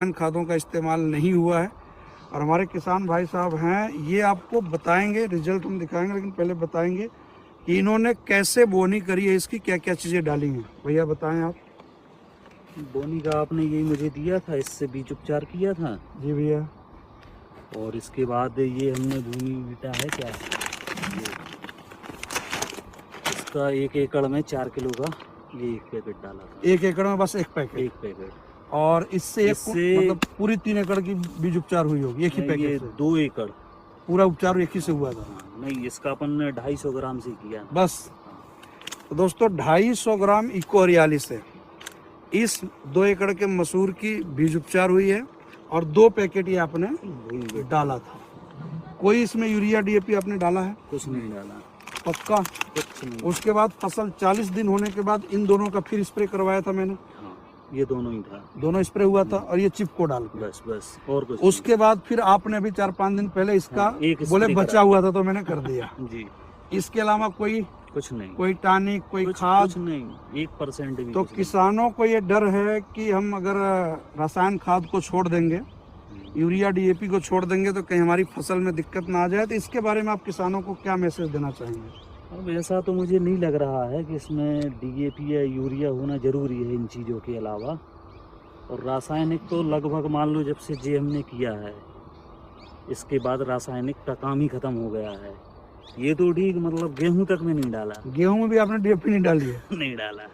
खादों का इस्तेमाल नहीं हुआ है। और हमारे किसान भाई साहब हैं, ये आपको बताएंगे, रिजल्ट हम दिखाएंगे, लेकिन पहले बताएंगे कि इन्होंने कैसे बोनी करी है, इसकी क्या क्या चीज़ें डाली हैं। भैया बताएं आप। बोनी का आपने यही मुझे दिया था, इससे बीज उपचार किया था। जी भैया। और इसके बाद ये हमने भूमि बीटा है क्या, इसका 1 एकड़ में 4 किलो का ये 1 पैकेट डाला था। 1 एकड़ में बस 1 पैकेट? 1 पैकेट। और इससे मतलब पूरी 3 एकड़ की बीज उपचार हुई होगी एक ही पैकेट से? 2 एकड़ पूरा उपचार एक ही से हुआ था? नहीं, इसका अपन ने 250 ग्राम से किया बस। तो दोस्तों 250 ग्राम इको हरियाली से इस 2 एकड़ के मसूर की बीज उपचार हुई है और 2 पैकेट ये आपने डाला था। कोई इसमें यूरिया डीएपी आपने डाला है? कुछ नहीं डाला। पक्का? कुछ नहीं। उसके बाद फसल 40 दिन होने के बाद इन दोनों का फिर स्प्रे करवाया था मैंने? हाँ, ये दोनों ही था। दोनों स्प्रे हुआ था और ये चिप को डाल के बस और कुछ। उसके बाद फिर आपने भी 4-5 दिन पहले इसका एक बोले बचा हुआ था तो मैंने कर दिया जी। इसके अलावा कोई कुछ नहीं, कोई टॉनिक, कोई खाद? कुछ नहीं, 1% भी। तो किसानों को ये डर है कि हम अगर रासायन खाद को छोड़ देंगे, यूरिया डीएपी को छोड़ देंगे तो कहीं हमारी फसल में दिक्कत ना आ जाए, तो इसके बारे में आप किसानों को क्या मैसेज देना चाहेंगे? अब ऐसा तो मुझे नहीं लग रहा है कि इसमें डीएपी या यूरिया होना जरूरी है इन चीज़ों के अलावा। और रासायनिक तो लगभग मान लो जब से जे हमने किया है इसके बाद रासायनिक का काम ही खत्म हो गया है। ये तो ठीक, मतलब गेहूं तक में नहीं डाला। गेहूं में भी आपने डीएपी नहीं डाली है? नहीं डाला,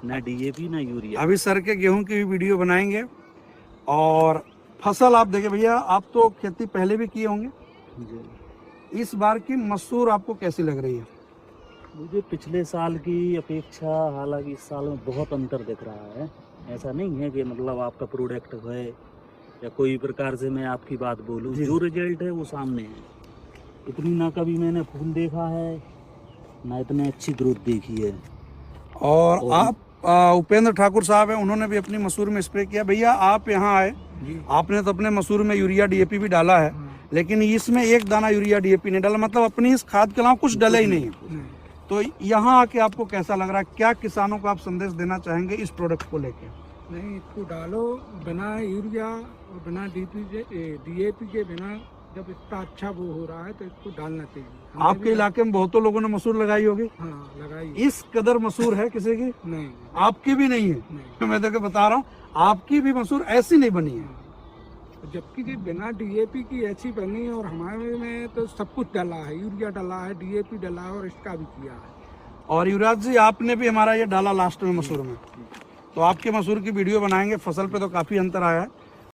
ना डीएपी ना यूरिया। अभी सर के गेहूं की भी वीडियो बनाएंगे। और फसल आप देखिए भैया, आप तो खेती पहले भी किए होंगे जी। इस बार की मसूर आपको कैसी लग रही है? मुझे पिछले साल की अपेक्षा हालांकि इस साल में बहुत अंतर दिख रहा है। ऐसा नहीं है कि मतलब आपका प्रोडक्ट है या कोई प्रकार से मैं आपकी बात बोलूं, जो रिजल्ट है वो सामने है। इतनी ना कभी मैंने फूल देखा है ना इतने अच्छी ग्रोथ देखी है। और आप उपेंद्र ठाकुर साहब हैं, उन्होंने भी अपनी मसूर में स्प्रे किया। भैया आप यहाँ आए, आपने तो अपने मसूर में यूरिया डीएपी भी डाला है, लेकिन इसमें एक दाना यूरिया डीएपी नहीं डाला, मतलब अपनी इस खाद के अलावा कुछ डाला ही नहीं। तो यहाँ आके आपको कैसा लग रहा है? क्या किसानों को आप संदेश देना चाहेंगे इस प्रोडक्ट को लेके? नहीं, इसको डालो बिना यूरिया और बिना डीएपी के बिना, जब इतना अच्छा वो हो रहा है तो इसको डालना चाहिए। आपके इलाके में बहुतों लोगों ने मसूर लगाई होगी? हाँ, लगाई। इस कदर मसूर है किसी की? नहीं। आपकी भी नहीं है? नहीं। मैं तो बता रहा हूँ, आपकी भी मसूर ऐसी नहीं बनी है। जबकि बिना डीएपी की ऐसी बनी है। और हमारे में तो सब कुछ डाला है, यूरिया डाला है, डीएपी डाला है और इसका भी किया है। और युवराज जी आपने भी हमारा ये डाला लास्ट में मसूर में, तो आपके मसूर की वीडियो बनाएंगे। फसल पे तो काफी अंतर आया है।